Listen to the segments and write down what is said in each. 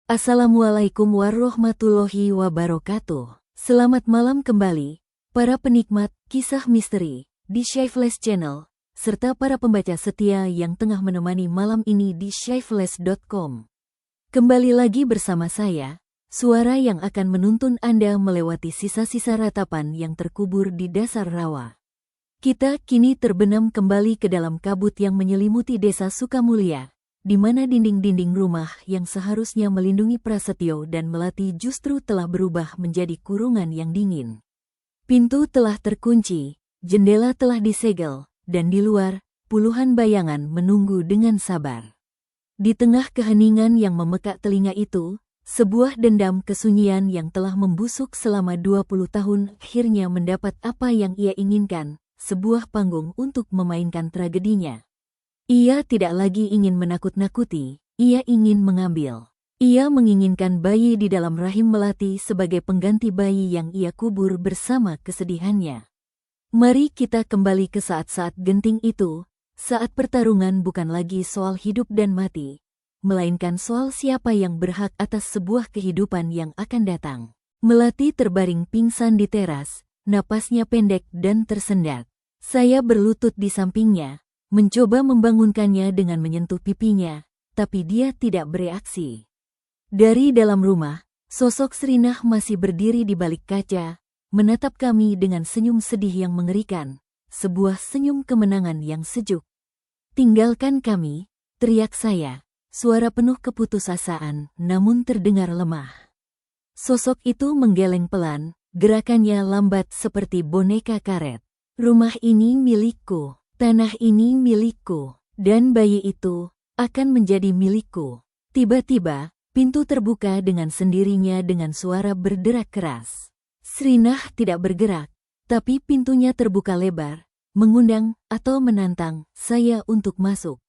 Assalamualaikum warahmatullahi wabarakatuh. Selamat malam kembali, para penikmat kisah misteri di Shyflash Channel, serta para pembaca setia yang tengah menemani malam ini di shyflash.com. Kembali lagi bersama saya, suara yang akan menuntun Anda melewati sisa-sisa ratapan yang terkubur di dasar rawa. Kita kini terbenam kembali ke dalam kabut yang menyelimuti desa Sukamulya, di mana dinding-dinding rumah yang seharusnya melindungi Prasetyo dan Melati justru telah berubah menjadi kurungan yang dingin. Pintu telah terkunci, jendela telah disegel, dan di luar, puluhan bayangan menunggu dengan sabar. Di tengah keheningan yang memekak telinga itu, sebuah dendam kesunyian yang telah membusuk selama 20 tahun akhirnya mendapat apa yang ia inginkan, sebuah panggung untuk memainkan tragedinya. Ia tidak lagi ingin menakut-nakuti, ia ingin mengambil. Ia menginginkan bayi di dalam rahim Melati sebagai pengganti bayi yang ia kubur bersama kesedihannya. Mari kita kembali ke saat-saat genting itu, saat pertarungan bukan lagi soal hidup dan mati, melainkan soal siapa yang berhak atas sebuah kehidupan yang akan datang. Melati terbaring pingsan di teras, napasnya pendek dan tersendat. Saya berlutut di sampingnya, mencoba membangunkannya dengan menyentuh pipinya, tapi dia tidak bereaksi. Dari dalam rumah, sosok Srinah masih berdiri di balik kaca, menatap kami dengan senyum sedih yang mengerikan, sebuah senyum kemenangan yang sejuk. "Tinggalkan kami," teriak saya, suara penuh keputusasaan namun terdengar lemah. Sosok itu menggeleng pelan, gerakannya lambat seperti boneka karet. "Rumah ini milikku. Tanah ini milikku, dan bayi itu akan menjadi milikku." Tiba-tiba, pintu terbuka dengan sendirinya dengan suara berderak keras. Srinah tidak bergerak, tapi pintunya terbuka lebar, mengundang atau menantang saya untuk masuk.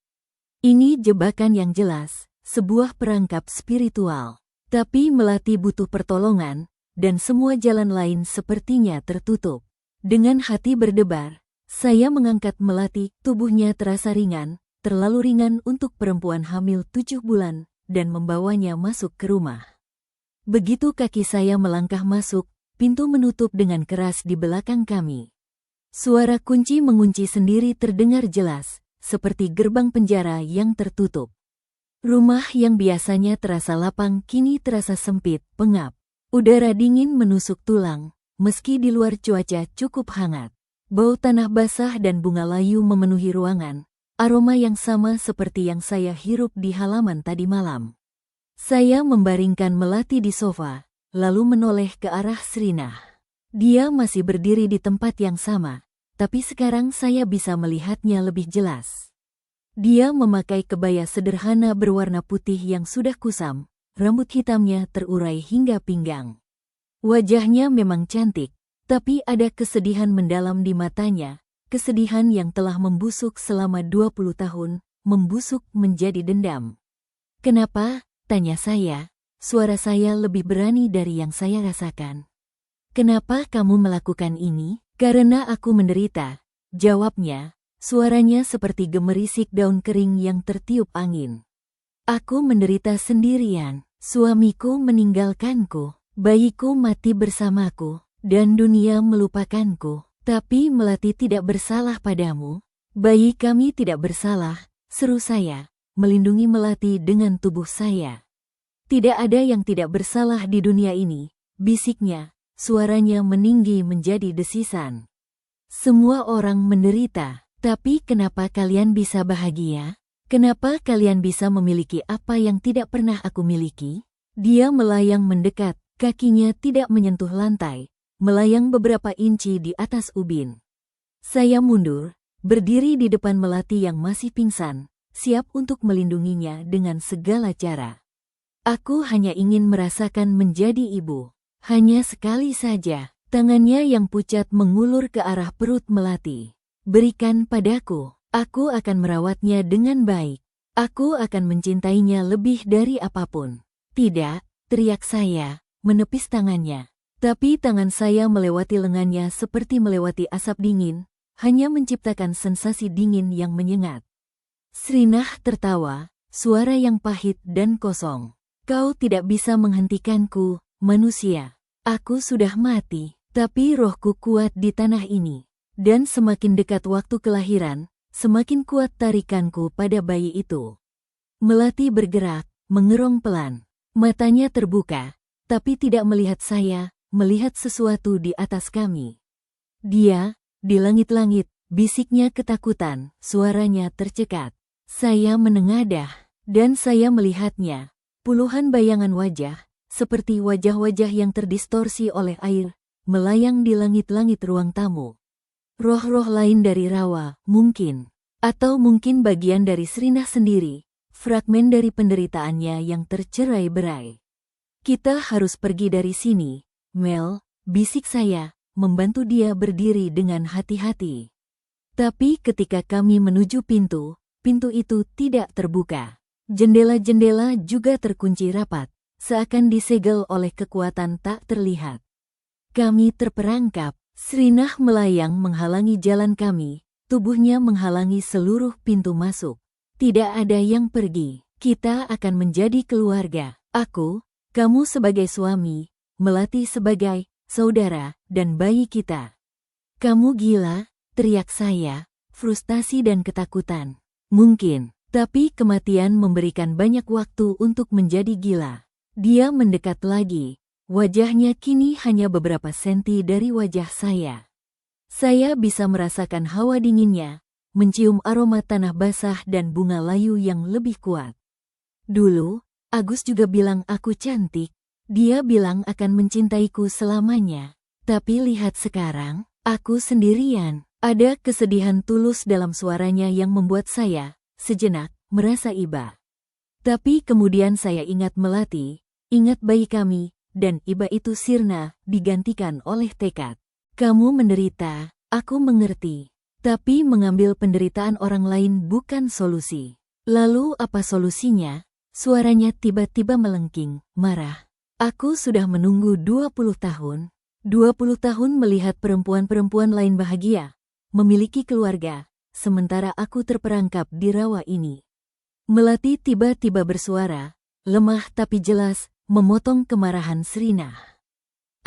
Ini jebakan yang jelas, sebuah perangkap spiritual. Tapi Melati butuh pertolongan, dan semua jalan lain sepertinya tertutup. Dengan hati berdebar, saya mengangkat Melati, tubuhnya terasa ringan, terlalu ringan untuk perempuan hamil 7 bulan, dan membawanya masuk ke rumah. Begitu kaki saya melangkah masuk, pintu menutup dengan keras di belakang kami. Suara kunci mengunci sendiri terdengar jelas, seperti gerbang penjara yang tertutup. Rumah yang biasanya terasa lapang kini terasa sempit, pengap. Udara dingin menusuk tulang, meski di luar cuaca cukup hangat. Bau tanah basah dan bunga layu memenuhi ruangan, aroma yang sama seperti yang saya hirup di halaman tadi malam. Saya membaringkan Melati di sofa, lalu menoleh ke arah Srinah. Dia masih berdiri di tempat yang sama, tapi sekarang saya bisa melihatnya lebih jelas. Dia memakai kebaya sederhana berwarna putih yang sudah kusam, rambut hitamnya terurai hingga pinggang. Wajahnya memang cantik, tapi ada kesedihan mendalam di matanya, kesedihan yang telah membusuk selama 20 tahun, membusuk menjadi dendam. "Kenapa?" tanya saya, suara saya lebih berani dari yang saya rasakan. "Kenapa kamu melakukan ini?" "Karena aku menderita," jawabnya, suaranya seperti gemerisik daun kering yang tertiup angin. "Aku menderita sendirian, suamiku meninggalkanku, bayiku mati bersamaku, dan dunia melupakanku." "Tapi Melati tidak bersalah padamu." "Bayi kami tidak bersalah," seru saya, melindungi Melati dengan tubuh saya. "Tidak ada yang tidak bersalah di dunia ini," bisiknya, suaranya meninggi menjadi desisan. "Semua orang menderita, tapi kenapa kalian bisa bahagia? Kenapa kalian bisa memiliki apa yang tidak pernah aku miliki?" Dia melayang mendekat, kakinya tidak menyentuh lantai, melayang beberapa inci di atas ubin. Saya mundur, berdiri di depan Melati yang masih pingsan, siap untuk melindunginya dengan segala cara. Aku hanya ingin merasakan menjadi ibu. Hanya sekali saja. Tangannya yang pucat mengulur ke arah perut Melati. "Berikan padaku, aku akan merawatnya dengan baik. Aku akan mencintainya lebih dari apapun." "Tidak," teriak saya, menepis tangannya. Tapi tangan saya melewati lengannya seperti melewati asap dingin, hanya menciptakan sensasi dingin yang menyengat. Srinah tertawa, suara yang pahit dan kosong. Kau tidak bisa menghentikanku, manusia. Aku sudah mati, tapi rohku kuat di tanah ini. Dan semakin dekat waktu kelahiran, semakin kuat tarikanku pada bayi itu. Melati bergerak, mengerong pelan. Matanya terbuka, tapi tidak melihat saya, melihat sesuatu di atas kami. Dia, di langit-langit, bisiknya ketakutan, suaranya tercekat. Saya menengadah, dan saya melihatnya. Puluhan bayangan wajah, seperti wajah-wajah yang terdistorsi oleh air, melayang di langit-langit ruang tamu. Roh-roh lain dari rawa, mungkin. Atau mungkin bagian dari Srinah sendiri, fragmen dari penderitaannya yang tercerai-berai. Kita harus pergi dari sini, Mel, bisik saya, membantu dia berdiri dengan hati-hati. Tapi ketika kami menuju pintu, pintu itu tidak terbuka. Jendela-jendela juga terkunci rapat, seakan disegel oleh kekuatan tak terlihat. Kami terperangkap, Srinah melayang menghalangi jalan kami, tubuhnya menghalangi seluruh pintu masuk. Tidak ada yang pergi, kita akan menjadi keluarga. Aku, kamu sebagai suami, Melati sebagai saudara, dan bayi kita. Kamu gila, teriak saya, frustasi dan ketakutan. Mungkin. Tapi kematian memberikan banyak waktu untuk menjadi gila. Dia mendekat lagi. Wajahnya kini hanya beberapa senti dari wajah saya. Saya bisa merasakan hawa dinginnya, mencium aroma tanah basah dan bunga layu yang lebih kuat. Dulu, Agus juga bilang aku cantik. Dia bilang akan mencintaiku selamanya. Tapi lihat sekarang, aku sendirian. Ada kesedihan tulus dalam suaranya yang membuat saya sejenak merasa iba. Tapi kemudian saya ingat Melati, ingat bayi kami, dan iba itu sirna, digantikan oleh tekad. Kamu menderita, aku mengerti. Tapi mengambil penderitaan orang lain bukan solusi. Lalu apa solusinya? Suaranya tiba-tiba melengking, marah. Aku sudah menunggu 20 tahun. 20 tahun melihat perempuan-perempuan lain bahagia, memiliki keluarga. Sementara aku terperangkap di rawa ini. Melati tiba-tiba bersuara, lemah tapi jelas, memotong kemarahan Srinah.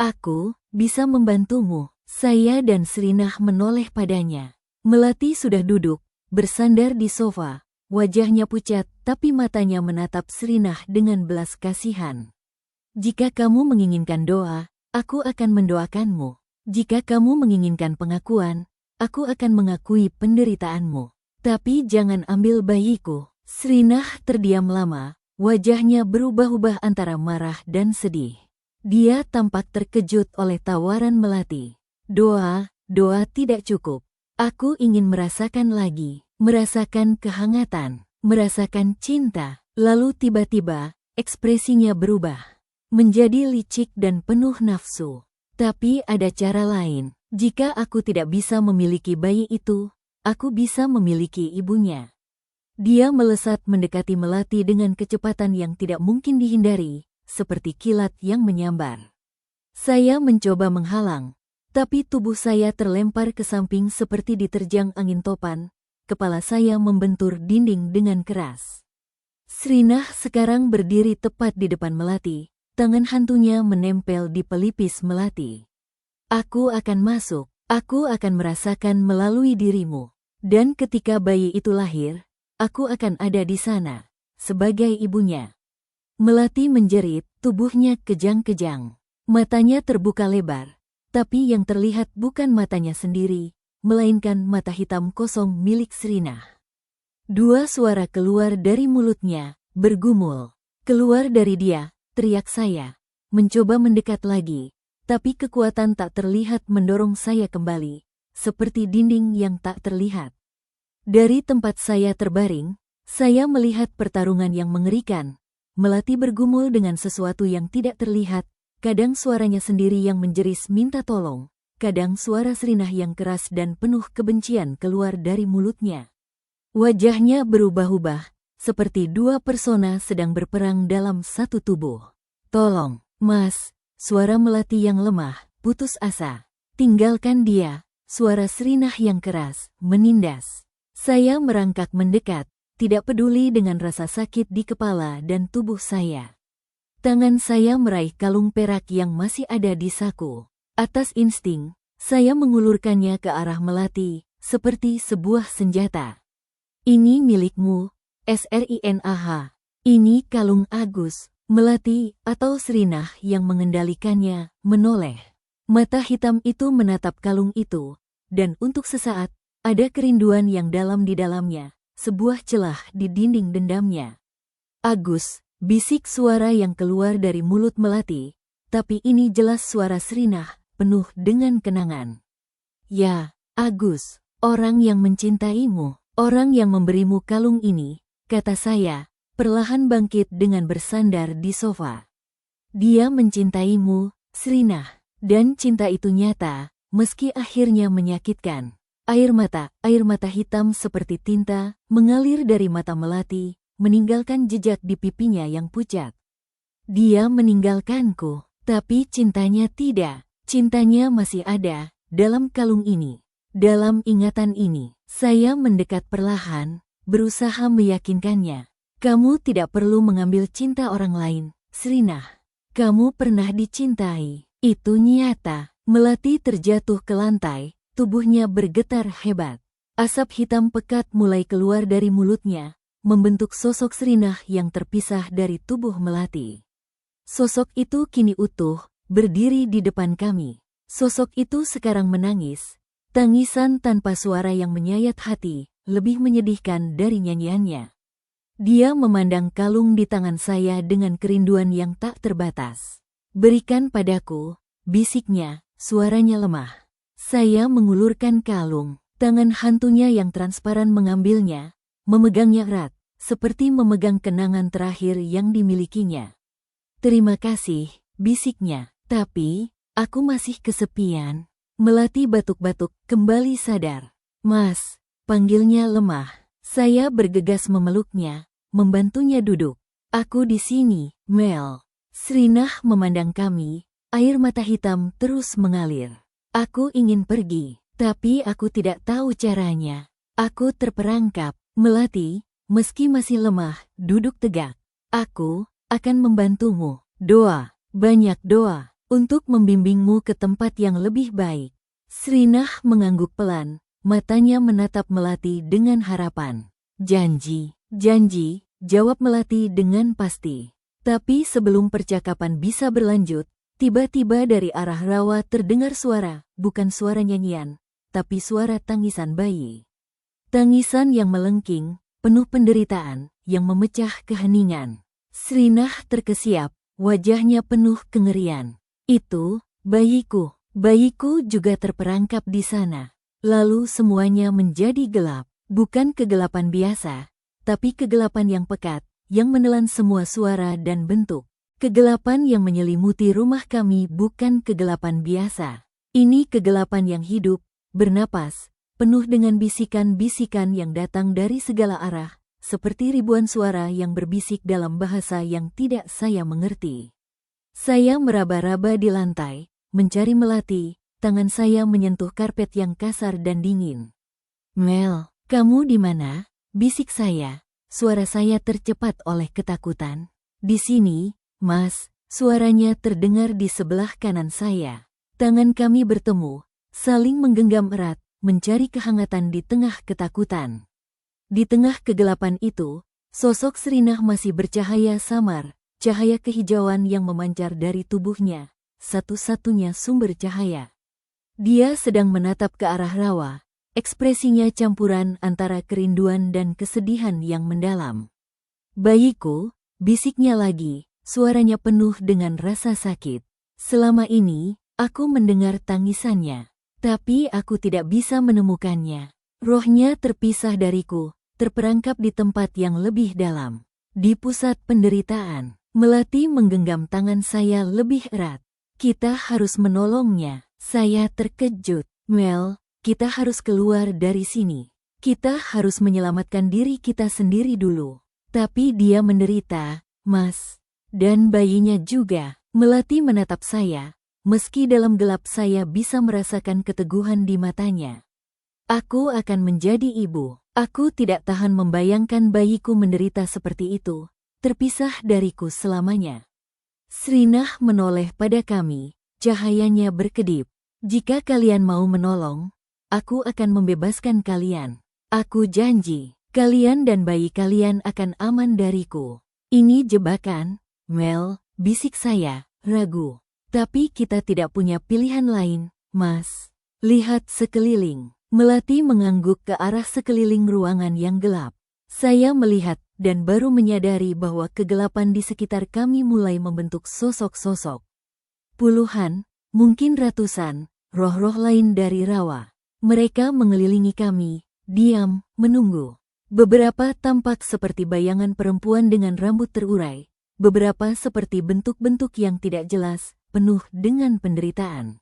Aku bisa membantumu. Saya dan Srinah menoleh padanya. Melati sudah duduk, bersandar di sofa, wajahnya pucat tapi matanya menatap Srinah dengan belas kasihan. Jika kamu menginginkan doa, aku akan mendoakanmu. Jika kamu menginginkan pengakuan, aku akan mengakui penderitaanmu. Tapi jangan ambil bayiku. Srinah terdiam lama, wajahnya berubah-ubah antara marah dan sedih. Dia tampak terkejut oleh tawaran Melati. Doa tidak cukup. Aku ingin merasakan lagi, merasakan kehangatan, merasakan cinta. Lalu tiba-tiba, ekspresinya berubah. Menjadi licik dan penuh nafsu. Tapi ada cara lain. Jika aku tidak bisa memiliki bayi itu, aku bisa memiliki ibunya. Dia melesat mendekati Melati dengan kecepatan yang tidak mungkin dihindari, seperti kilat yang menyambar. Saya mencoba menghalang, tapi tubuh saya terlempar ke samping seperti diterjang angin topan, kepala saya membentur dinding dengan keras. Srinah sekarang berdiri tepat di depan Melati, tangan hantunya menempel di pelipis Melati. Aku akan masuk, aku akan merasakan melalui dirimu. Dan ketika bayi itu lahir, aku akan ada di sana, sebagai ibunya. Melati menjerit, tubuhnya kejang-kejang. Matanya terbuka lebar, tapi yang terlihat bukan matanya sendiri, melainkan mata hitam kosong milik Srinah. Dua suara keluar dari mulutnya, bergumul. Keluar dari dia, teriak saya. Mencoba mendekat lagi. Tapi kekuatan tak terlihat mendorong saya kembali, seperti dinding yang tak terlihat. Dari tempat saya terbaring, saya melihat pertarungan yang mengerikan. Melati bergumul dengan sesuatu yang tidak terlihat, kadang suaranya sendiri yang menjeris minta tolong, kadang suara Srinah yang keras dan penuh kebencian keluar dari mulutnya. Wajahnya berubah-ubah, seperti dua persona sedang berperang dalam satu tubuh. Tolong, Mas. Suara Melati yang lemah, putus asa. Tinggalkan dia, suara Srinah yang keras, menindas. Saya merangkak mendekat, tidak peduli dengan rasa sakit di kepala dan tubuh saya. Tangan saya meraih kalung perak yang masih ada di saku. Atas insting, saya mengulurkannya ke arah Melati, seperti sebuah senjata. Ini milikmu, Srinah. Ini kalung Agus. Melati atau Srinah yang mengendalikannya menoleh. Mata hitam itu menatap kalung itu, dan untuk sesaat, ada kerinduan yang dalam di dalamnya, sebuah celah di dinding dendamnya. Agus, bisik suara yang keluar dari mulut Melati, tapi ini jelas suara Srinah, penuh dengan kenangan. Ya, Agus, orang yang mencintaimu, orang yang memberimu kalung ini, kata saya, perlahan bangkit dengan bersandar di sofa. Dia mencintaimu, Srinah, dan cinta itu nyata, meski akhirnya menyakitkan. Air mata hitam seperti tinta, mengalir dari mata Melati, meninggalkan jejak di pipinya yang pucat. Dia meninggalkanku, tapi cintanya tidak. Cintanya masih ada, dalam kalung ini. Dalam ingatan ini, saya mendekat perlahan, berusaha meyakinkannya. Kamu tidak perlu mengambil cinta orang lain, Srinah. Kamu pernah dicintai, itu nyata. Melati terjatuh ke lantai, tubuhnya bergetar hebat. Asap hitam pekat mulai keluar dari mulutnya, membentuk sosok Srinah yang terpisah dari tubuh Melati. Sosok itu kini utuh, berdiri di depan kami. Sosok itu sekarang menangis, tangisan tanpa suara yang menyayat hati, lebih menyedihkan dari nyanyiannya. Dia memandang kalung di tangan saya dengan kerinduan yang tak terbatas. Berikan padaku, bisiknya, suaranya lemah. Saya mengulurkan kalung, tangan hantunya yang transparan mengambilnya, memegangnya erat, seperti memegang kenangan terakhir yang dimilikinya. Terima kasih, bisiknya, tapi, aku masih kesepian. Melati batuk-batuk, kembali sadar. Mas, panggilnya lemah. Saya bergegas memeluknya, membantunya duduk. Aku di sini, Mel. Srinah memandang kami, air mata hitam terus mengalir. Aku ingin pergi, tapi aku tidak tahu caranya. Aku terperangkap. Melati, meski masih lemah, duduk tegak. Aku akan membantumu. Doa, banyak doa, untuk membimbingmu ke tempat yang lebih baik. Srinah mengangguk pelan, matanya menatap Melati dengan harapan. Janji. Janji, jawab Melati dengan pasti. Tapi sebelum percakapan bisa berlanjut, tiba-tiba dari arah rawa terdengar suara, bukan suara nyanyian, tapi suara tangisan bayi. Tangisan yang melengking, penuh penderitaan, yang memecah keheningan. Srinah terkesiap, wajahnya penuh kengerian. Itu, bayiku. Bayiku juga terperangkap di sana. Lalu semuanya menjadi gelap, bukan kegelapan biasa, tapi kegelapan yang pekat, yang menelan semua suara dan bentuk. Kegelapan yang menyelimuti rumah kami bukan kegelapan biasa. Ini kegelapan yang hidup, bernapas, penuh dengan bisikan-bisikan yang datang dari segala arah, seperti ribuan suara yang berbisik dalam bahasa yang tidak saya mengerti. Saya meraba-raba di lantai, mencari Melati, tangan saya menyentuh karpet yang kasar dan dingin. Mel, kamu di mana? Bisik saya, suara saya tercepat oleh ketakutan. Di sini, Mas, suaranya terdengar di sebelah kanan saya. Tangan kami bertemu, saling menggenggam erat, mencari kehangatan di tengah ketakutan. Di tengah kegelapan itu, sosok Srinah masih bercahaya samar, cahaya kehijauan yang memancar dari tubuhnya, satu-satunya sumber cahaya. Dia sedang menatap ke arah rawa. Ekspresinya campuran antara kerinduan dan kesedihan yang mendalam. Bayiku, bisiknya lagi, suaranya penuh dengan rasa sakit. Selama ini, aku mendengar tangisannya, tapi aku tidak bisa menemukannya. Rohnya terpisah dariku, terperangkap di tempat yang lebih dalam. Di pusat penderitaan, Melati menggenggam tangan saya lebih erat. Kita harus menolongnya. Saya terkejut. Mel, kita harus keluar dari sini. Kita harus menyelamatkan diri kita sendiri dulu. Tapi dia menderita, Mas. Dan bayinya juga. Melati menatap saya, meski dalam gelap saya bisa merasakan keteguhan di matanya. Aku akan menjadi ibu. Aku tidak tahan membayangkan bayiku menderita seperti itu, terpisah dariku selamanya. Srinah menoleh pada kami, cahayanya berkedip. Jika kalian mau menolong, aku akan membebaskan kalian. Aku janji, kalian dan bayi kalian akan aman dariku. Ini jebakan, Mel, bisik saya, ragu. Tapi kita tidak punya pilihan lain, Mas. Lihat sekeliling. Melati mengangguk ke arah sekeliling ruangan yang gelap. Saya melihat dan baru menyadari bahwa kegelapan di sekitar kami mulai membentuk sosok-sosok. Puluhan, mungkin ratusan, roh-roh lain dari rawa. Mereka mengelilingi kami, diam, menunggu. Beberapa tampak seperti bayangan perempuan dengan rambut terurai, beberapa seperti bentuk-bentuk yang tidak jelas, penuh dengan penderitaan.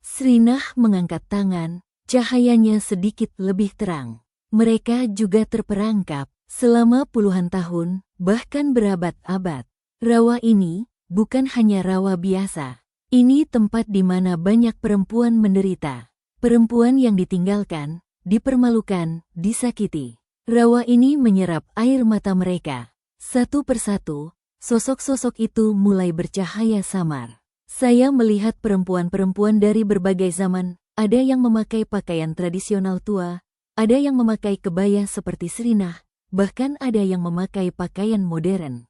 Srinah mengangkat tangan, cahayanya sedikit lebih terang. Mereka juga terperangkap selama puluhan tahun, bahkan berabad-abad. Rawa ini bukan hanya rawa biasa. Ini tempat di mana banyak perempuan menderita. Perempuan yang ditinggalkan, dipermalukan, disakiti. Rawa ini menyerap air mata mereka. Satu persatu, sosok-sosok itu mulai bercahaya samar. Saya melihat perempuan-perempuan dari berbagai zaman. Ada yang memakai pakaian tradisional tua, ada yang memakai kebaya seperti Srinah, bahkan ada yang memakai pakaian modern.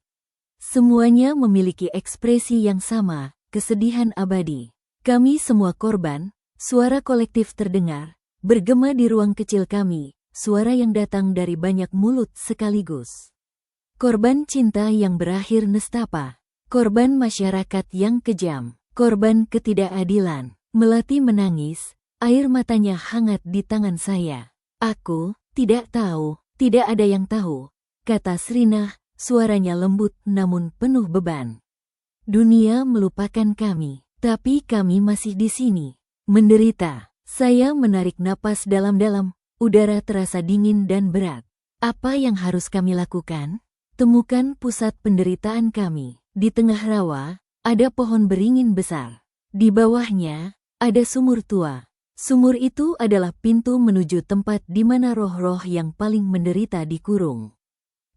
Semuanya memiliki ekspresi yang sama, kesedihan abadi. Kami semua korban, suara kolektif terdengar, bergema di ruang kecil kami, suara yang datang dari banyak mulut sekaligus. Korban cinta yang berakhir nestapa, korban masyarakat yang kejam, korban ketidakadilan. Melati menangis, air matanya hangat di tangan saya. Aku tidak tahu, tidak ada yang tahu, kata Srinah, suaranya lembut namun penuh beban. Dunia melupakan kami, tapi kami masih di sini, menderita. Saya menarik napas dalam-dalam, udara terasa dingin dan berat. Apa yang harus kami lakukan? Temukan pusat penderitaan kami. Di tengah rawa, ada pohon beringin besar. Di bawahnya, ada sumur tua. Sumur itu adalah pintu menuju tempat di mana roh-roh yang paling menderita dikurung.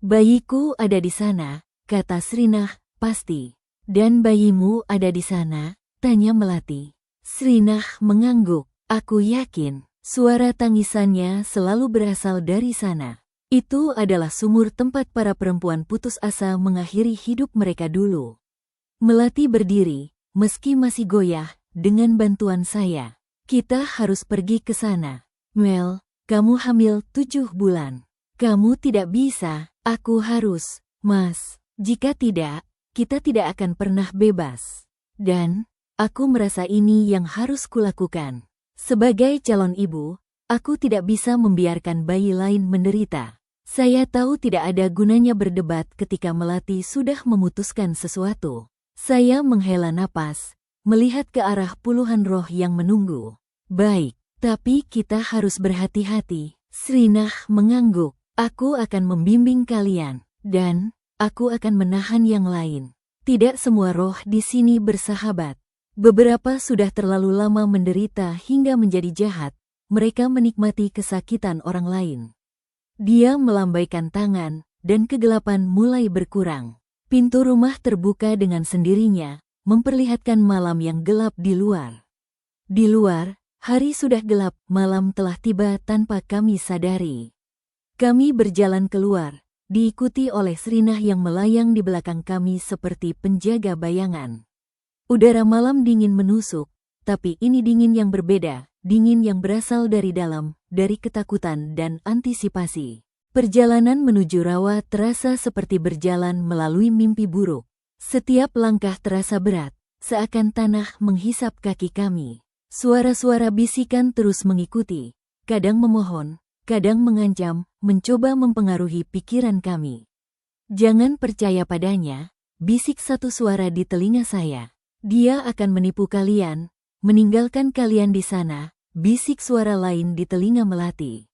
Bayiku ada di sana, kata Srinah, pasti. Dan bayimu ada di sana, tanya Melati. Srinah mengangguk, aku yakin, suara tangisannya selalu berasal dari sana. Itu adalah sumur tempat para perempuan putus asa mengakhiri hidup mereka dulu. Melati berdiri, meski masih goyah, dengan bantuan saya. Kita harus pergi ke sana. Mel, kamu hamil 7 bulan. Kamu tidak bisa, aku harus. Mas, jika tidak, kita tidak akan pernah bebas. Dan, aku merasa ini yang harus kulakukan. Sebagai calon ibu, aku tidak bisa membiarkan bayi lain menderita. Saya tahu tidak ada gunanya berdebat ketika Melati sudah memutuskan sesuatu. Saya menghela napas, melihat ke arah puluhan roh yang menunggu. Baik, tapi kita harus berhati-hati. Srinah mengangguk. Aku akan membimbing kalian, dan aku akan menahan yang lain. Tidak semua roh di sini bersahabat. Beberapa sudah terlalu lama menderita hingga menjadi jahat. Mereka menikmati kesakitan orang lain. Dia melambaikan tangan, dan kegelapan mulai berkurang. Pintu rumah terbuka dengan sendirinya, memperlihatkan malam yang gelap di luar. Di luar, hari sudah gelap, malam telah tiba tanpa kami sadari. Kami berjalan keluar, diikuti oleh Srinah yang melayang di belakang kami seperti penjaga bayangan. Udara malam dingin menusuk, tapi ini dingin yang berbeda, dingin yang berasal dari dalam, dari ketakutan dan antisipasi. Perjalanan menuju rawa terasa seperti berjalan melalui mimpi buruk. Setiap langkah terasa berat, seakan tanah menghisap kaki kami. Suara-suara bisikan terus mengikuti, kadang memohon, kadang mengancam, mencoba mempengaruhi pikiran kami. Jangan percaya padanya, bisik satu suara di telinga saya. Dia akan menipu kalian, meninggalkan kalian di sana, bisik suara lain di telinga Melati.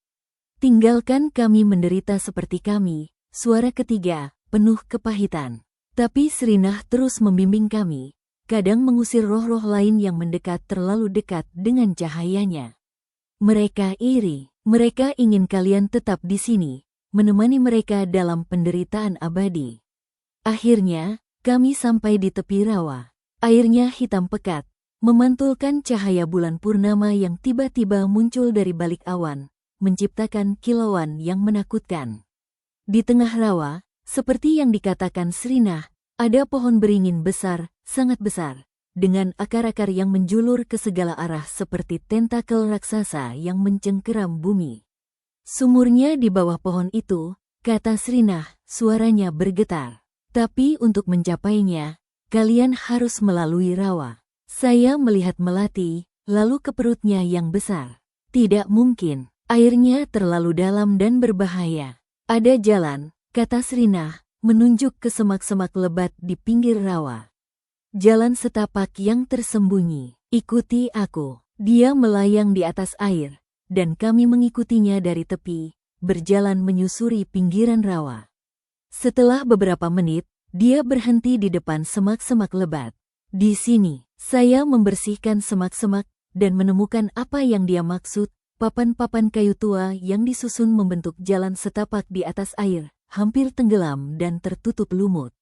Tinggalkan kami menderita seperti kami, suara ketiga, penuh kepahitan. Tapi Srinah terus membimbing kami, kadang mengusir roh-roh lain yang mendekat terlalu dekat dengan cahayanya. Mereka iri, mereka ingin kalian tetap di sini, menemani mereka dalam penderitaan abadi. Akhirnya, kami sampai di tepi rawa. Airnya hitam pekat, memantulkan cahaya bulan purnama yang tiba-tiba muncul dari balik awan, menciptakan kilauan yang menakutkan. Di tengah rawa, seperti yang dikatakan Srinah, ada pohon beringin besar, sangat besar, dengan akar-akar yang menjulur ke segala arah seperti tentakel raksasa yang mencengkeram bumi. Sumurnya di bawah pohon itu, kata Srinah, suaranya bergetar. Tapi untuk mencapainya, kalian harus melalui rawa. Saya melihat Melati, lalu ke perutnya yang besar. Tidak mungkin, airnya terlalu dalam dan berbahaya. Ada jalan, kata Srinah, menunjuk ke semak-semak lebat di pinggir rawa. Jalan setapak yang tersembunyi. Ikuti aku. Dia melayang di atas air, dan kami mengikutinya dari tepi, berjalan menyusuri pinggiran rawa. Setelah beberapa menit, dia berhenti di depan semak-semak lebat. Di sini, saya membersihkan semak-semak dan menemukan apa yang dia maksud, papan-papan kayu tua yang disusun membentuk jalan setapak di atas air, hampir tenggelam dan tertutup lumut.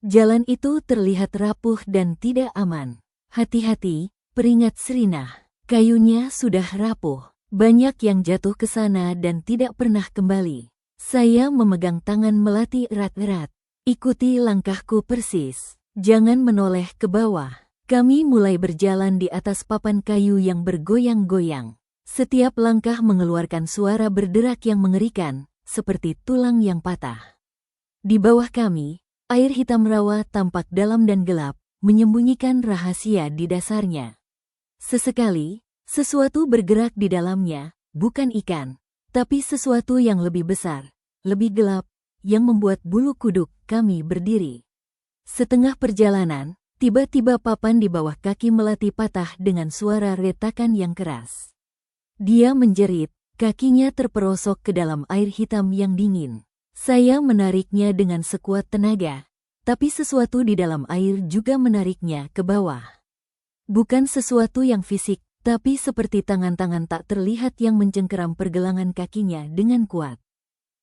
Jalan itu terlihat rapuh dan tidak aman. Hati-hati, peringat Srinah. Kayunya sudah rapuh. Banyak yang jatuh ke sana dan tidak pernah kembali. Saya memegang tangan Melati erat-erat. Ikuti langkahku persis. Jangan menoleh ke bawah. Kami mulai berjalan di atas papan kayu yang bergoyang-goyang. Setiap langkah mengeluarkan suara berderak yang mengerikan, seperti tulang yang patah. Di bawah kami, air hitam rawa tampak dalam dan gelap, menyembunyikan rahasia di dasarnya. Sesekali, sesuatu bergerak di dalamnya, bukan ikan, tapi sesuatu yang lebih besar, lebih gelap, yang membuat bulu kuduk kami berdiri. Setengah perjalanan, tiba-tiba papan di bawah kaki Melati patah dengan suara retakan yang keras. Dia menjerit, kakinya terperosok ke dalam air hitam yang dingin. Saya menariknya dengan sekuat tenaga, tapi sesuatu di dalam air juga menariknya ke bawah. Bukan sesuatu yang fisik, tapi seperti tangan-tangan tak terlihat yang mencengkeram pergelangan kakinya dengan kuat.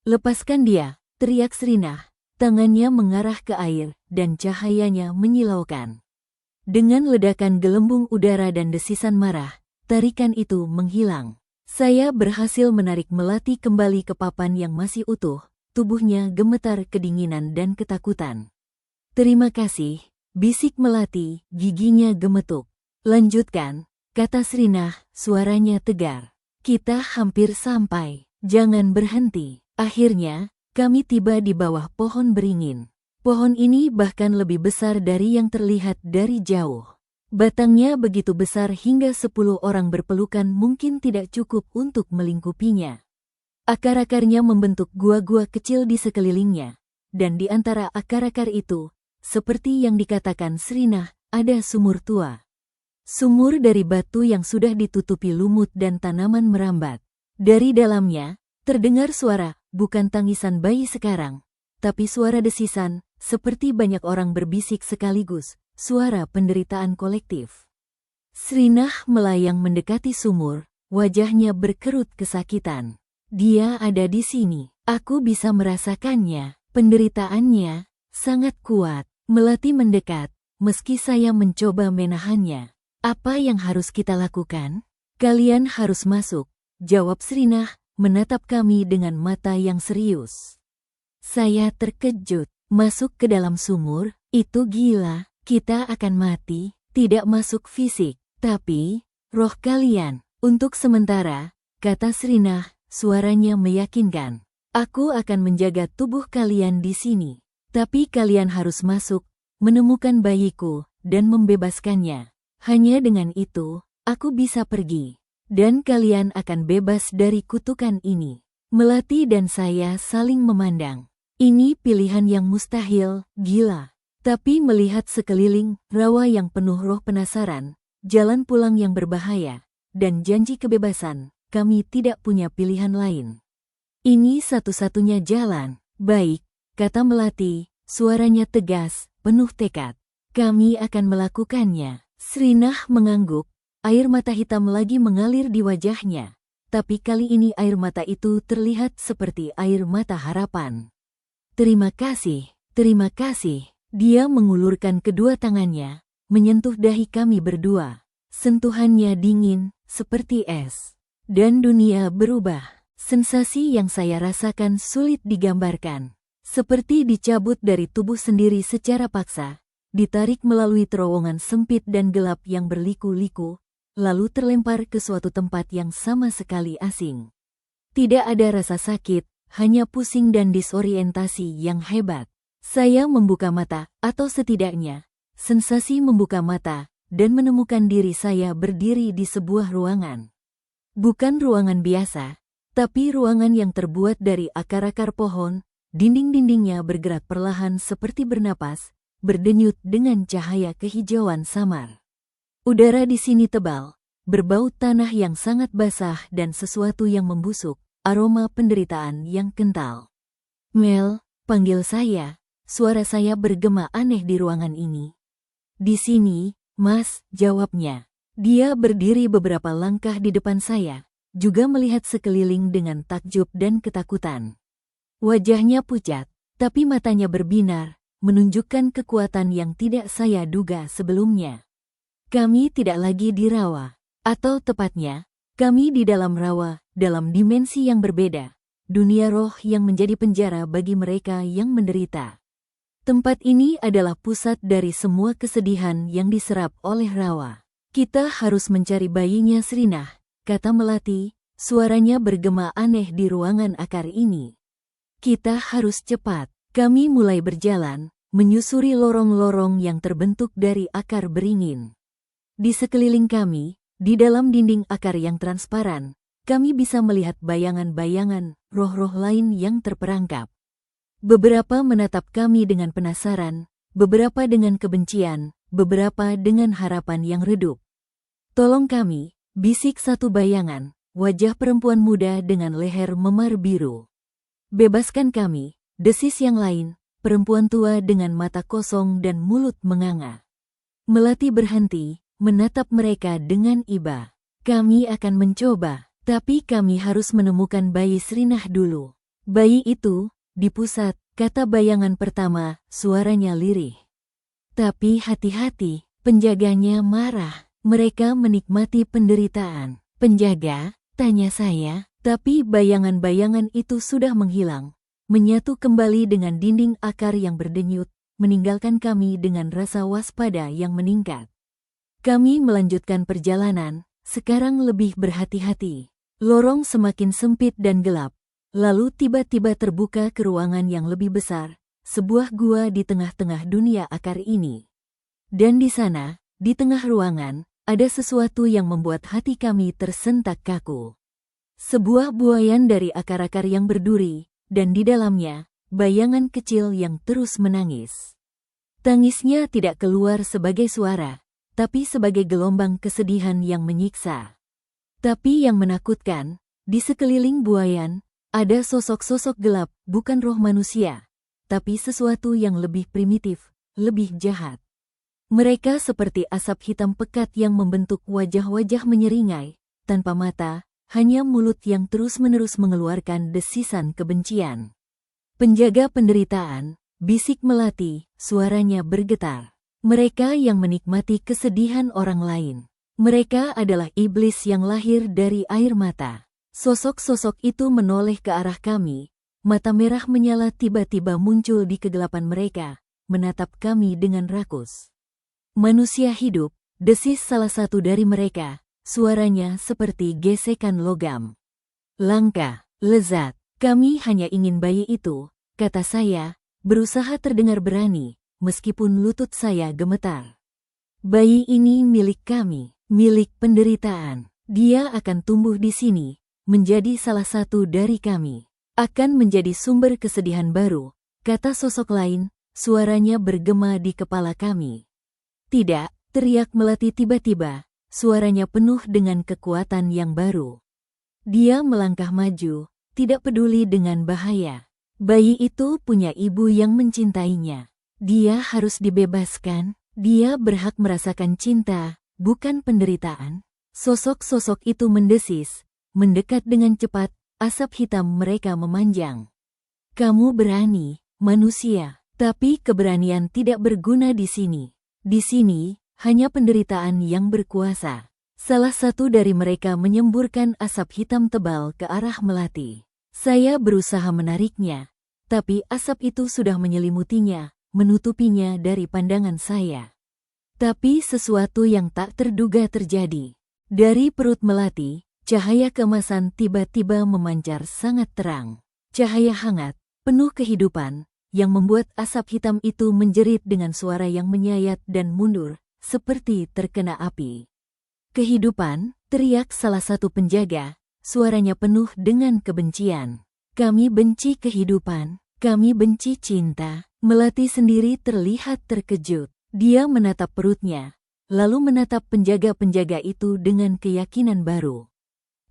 Lepaskan dia, teriak Srinah. Tangannya mengarah ke air, dan cahayanya menyilaukan. Dengan ledakan gelembung udara dan desisan marah, tarikan itu menghilang. Saya berhasil menarik Melati kembali ke papan yang masih utuh, tubuhnya gemetar kedinginan dan ketakutan. Terima kasih, bisik Melati, giginya gemetuk. Lanjutkan, kata Srinah, suaranya tegar. Kita hampir sampai, jangan berhenti. Akhirnya, kami tiba di bawah pohon beringin. Pohon ini bahkan lebih besar dari yang terlihat dari jauh. Batangnya begitu besar hingga 10 orang berpelukan mungkin tidak cukup untuk melingkupinya. Akar-akarnya membentuk gua-gua kecil di sekelilingnya, dan di antara akar-akar itu, seperti yang dikatakan Srinah, ada sumur tua. Sumur dari batu yang sudah ditutupi lumut dan tanaman merambat. Dari dalamnya, terdengar suara, bukan tangisan bayi sekarang, tapi suara desisan, seperti banyak orang berbisik sekaligus, suara penderitaan kolektif. Srinah melayang mendekati sumur, wajahnya berkerut kesakitan. Dia ada di sini, aku bisa merasakannya, penderitaannya sangat kuat. Melati mendekat, meski saya mencoba menahannya. Apa yang harus kita lakukan? Kalian harus masuk, jawab Srinah, menatap kami dengan mata yang serius. Saya terkejut, masuk ke dalam sumur, itu gila, kita akan mati, tidak masuk fisik, tapi roh kalian. Untuk sementara, kata Srinah, suaranya meyakinkan. Aku akan menjaga tubuh kalian di sini, tapi kalian harus masuk, menemukan bayiku, dan membebaskannya. Hanya dengan itu, aku bisa pergi. Dan kalian akan bebas dari kutukan ini. Melati dan saya saling memandang. Ini pilihan yang mustahil, gila. Tapi melihat sekeliling, rawa yang penuh roh penasaran, jalan pulang yang berbahaya, dan janji kebebasan, kami tidak punya pilihan lain. Ini satu-satunya jalan. Baik, kata Melati, suaranya tegas, penuh tekad. Kami akan melakukannya. Srinah mengangguk. Air mata hitam lagi mengalir di wajahnya, tapi kali ini air mata itu terlihat seperti air mata harapan. Terima kasih, Dia mengulurkan kedua tangannya, menyentuh dahi kami berdua. Sentuhannya dingin, seperti es. Dan dunia berubah. Sensasi yang saya rasakan sulit digambarkan. Seperti dicabut dari tubuh sendiri secara paksa, ditarik melalui terowongan sempit dan gelap yang berliku-liku, lalu terlempar ke suatu tempat yang sama sekali asing. Tidak ada rasa sakit, hanya pusing dan disorientasi yang hebat. Saya membuka mata, atau setidaknya, sensasi membuka mata, dan menemukan diri saya berdiri di sebuah ruangan. Bukan ruangan biasa, tapi ruangan yang terbuat dari akar-akar pohon. Dinding-dindingnya bergerak perlahan seperti bernapas, berdenyut dengan cahaya kehijauan samar. Udara di sini tebal, berbau tanah yang sangat basah dan sesuatu yang membusuk, aroma penderitaan yang kental. Mel, panggil saya, suara saya bergema aneh di ruangan ini. Di sini, Mas, jawabnya. Dia berdiri beberapa langkah di depan saya, juga melihat sekeliling dengan takjub dan ketakutan. Wajahnya pucat, tapi matanya berbinar, menunjukkan kekuatan yang tidak saya duga sebelumnya. Kami tidak lagi di rawa, atau tepatnya, kami di dalam rawa, dalam dimensi yang berbeda, dunia roh yang menjadi penjara bagi mereka yang menderita. Tempat ini adalah pusat dari semua kesedihan yang diserap oleh rawa. Kita harus mencari bayinya Srinah, kata Melati, suaranya bergema aneh di ruangan akar ini. Kita harus cepat. Kami mulai berjalan, menyusuri lorong-lorong yang terbentuk dari akar beringin. Di sekeliling kami, di dalam dinding akar yang transparan, kami bisa melihat bayangan-bayangan, roh-roh lain yang terperangkap. Beberapa menatap kami dengan penasaran, beberapa dengan kebencian, beberapa dengan harapan yang redup. Tolong kami, bisik satu bayangan, wajah perempuan muda dengan leher memar biru. Bebaskan kami, desis yang lain, perempuan tua dengan mata kosong dan mulut menganga. Melati berhenti, menatap mereka dengan iba. Kami akan mencoba, tapi kami harus menemukan bayi Srinah dulu. Bayi itu, di pusat, kata bayangan pertama, suaranya lirih. Tapi hati-hati, penjaganya marah. Mereka menikmati penderitaan. Penjaga? Tanya saya. Tapi bayangan-bayangan itu sudah menghilang, menyatu kembali dengan dinding akar yang berdenyut, meninggalkan kami dengan rasa waspada yang meningkat. Kami melanjutkan perjalanan, sekarang lebih berhati-hati. Lorong semakin sempit dan gelap, lalu tiba-tiba terbuka ke ruangan yang lebih besar, sebuah gua di tengah-tengah dunia akar ini. Dan di sana, di tengah ruangan, ada sesuatu yang membuat hati kami tersentak kaku. Sebuah buayan dari akar-akar yang berduri, dan di dalamnya, bayangan kecil yang terus menangis. Tangisnya tidak keluar sebagai suara, tapi sebagai gelombang kesedihan yang menyiksa. Tapi yang menakutkan, di sekeliling buayan, ada sosok-sosok gelap, bukan roh manusia, tapi sesuatu yang lebih primitif, lebih jahat. Mereka seperti asap hitam pekat yang membentuk wajah-wajah menyeringai, tanpa mata, hanya mulut yang terus-menerus mengeluarkan desisan kebencian. Penjaga penderitaan, bisik Melati, suaranya bergetar. Mereka yang menikmati kesedihan orang lain. Mereka adalah iblis yang lahir dari air mata. Sosok-sosok itu menoleh ke arah kami. Mata merah menyala tiba-tiba muncul di kegelapan mereka, menatap kami dengan rakus. Manusia hidup, desis salah satu dari mereka. Suaranya seperti gesekan logam. Langka, lezat, kami hanya ingin bayi itu, kata saya, berusaha terdengar berani, meskipun lutut saya gemetar. Bayi ini milik kami, milik penderitaan. Dia akan tumbuh di sini, menjadi salah satu dari kami. Akan menjadi sumber kesedihan baru, kata sosok lain, suaranya bergema di kepala kami. Tidak, teriak Melati tiba-tiba. Suaranya penuh dengan kekuatan yang baru. Dia melangkah maju, tidak peduli dengan bahaya. Bayi itu punya ibu yang mencintainya. Dia harus dibebaskan. Dia berhak merasakan cinta, bukan penderitaan. Sosok-sosok itu mendesis, mendekat dengan cepat, asap hitam mereka memanjang. Kamu berani, manusia, Tapi keberanian tidak berguna di sini. Di sini, hanya penderitaan yang berkuasa. Salah satu dari mereka menyemburkan asap hitam tebal ke arah Melati. Saya berusaha menariknya, tapi asap itu sudah menyelimutinya, menutupinya dari pandangan saya. Tapi sesuatu yang tak terduga terjadi. Dari perut Melati, cahaya keemasan tiba-tiba memancar sangat terang. Cahaya hangat, penuh kehidupan, yang membuat asap hitam itu menjerit dengan suara yang menyayat dan mundur, seperti terkena api. Kehidupan, teriak salah satu penjaga, suaranya penuh dengan kebencian. Kami benci kehidupan, kami benci cinta. Melati sendiri terlihat terkejut. Dia menatap perutnya, lalu menatap penjaga-penjaga itu dengan keyakinan baru.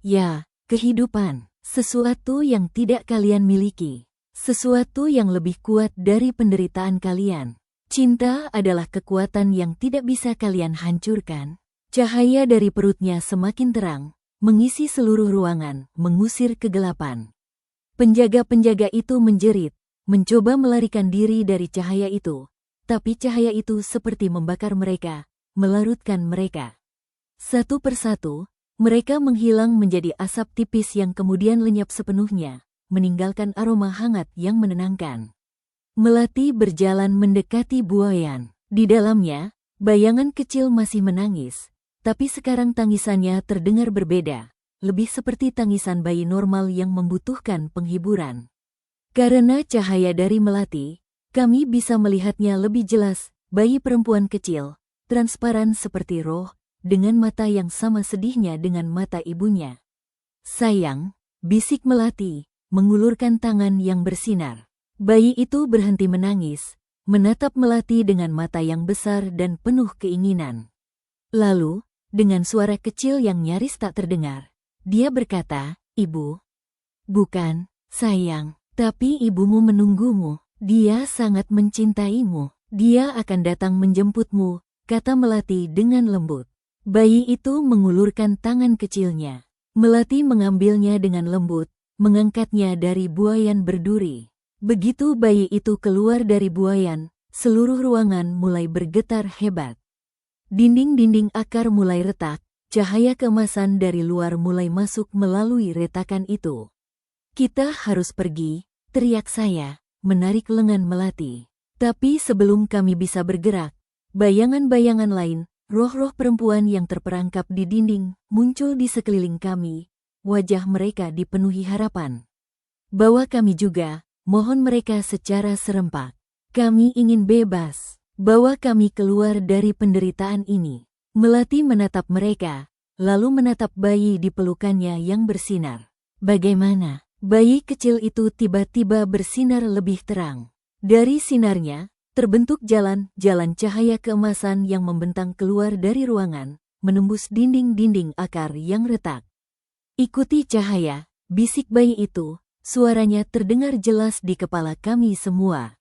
Ya, kehidupan, sesuatu yang tidak kalian miliki. Sesuatu yang lebih kuat dari penderitaan kalian. Cinta adalah kekuatan yang tidak bisa kalian hancurkan. Cahaya dari perutnya semakin terang, mengisi seluruh ruangan, mengusir kegelapan. Penjaga-penjaga itu menjerit, mencoba melarikan diri dari cahaya itu, tapi cahaya itu seperti membakar mereka, melarutkan mereka. Satu persatu, mereka menghilang menjadi asap tipis yang kemudian lenyap sepenuhnya, meninggalkan aroma hangat yang menenangkan. Melati berjalan mendekati buayan. Di dalamnya, bayangan kecil masih menangis. Tapi sekarang tangisannya terdengar berbeda, lebih seperti tangisan bayi normal yang membutuhkan penghiburan. Karena cahaya dari Melati, kami bisa melihatnya lebih jelas, bayi perempuan kecil, transparan seperti roh, dengan mata yang sama sedihnya dengan mata ibunya. Sayang, bisik Melati, mengulurkan tangan yang bersinar. Bayi itu berhenti menangis, menatap Melati dengan mata yang besar dan penuh keinginan. Lalu, dengan suara kecil yang nyaris tak terdengar, dia berkata, "Ibu." "Bukan, sayang, tapi ibumu menunggumu. Dia sangat mencintaimu. Dia akan datang menjemputmu," kata Melati dengan lembut. Bayi itu mengulurkan tangan kecilnya. Melati mengambilnya dengan lembut, mengangkatnya dari buayan berduri. Begitu bayi itu keluar dari buayan, seluruh ruangan mulai bergetar hebat. Dinding-dinding akar mulai retak, cahaya keemasan dari luar mulai masuk melalui retakan itu. "Kita harus pergi," teriak saya, menarik lengan Melati. Tapi sebelum kami bisa bergerak, bayangan-bayangan lain, roh-roh perempuan yang terperangkap di dinding, muncul di sekeliling kami. Wajah mereka dipenuhi harapan. "Bawa kami juga," mohon mereka secara serempak. "Kami ingin bebas. Bawa kami keluar dari penderitaan ini." Melati menatap mereka, lalu menatap bayi di pelukannya yang bersinar. Bagaimana? Bayi kecil itu tiba-tiba bersinar lebih terang. Dari sinarnya, terbentuk jalan-jalan cahaya keemasan yang membentang keluar dari ruangan, menembus dinding-dinding akar yang retak. "Ikuti cahaya," bisik bayi itu, suaranya terdengar jelas di kepala kami semua.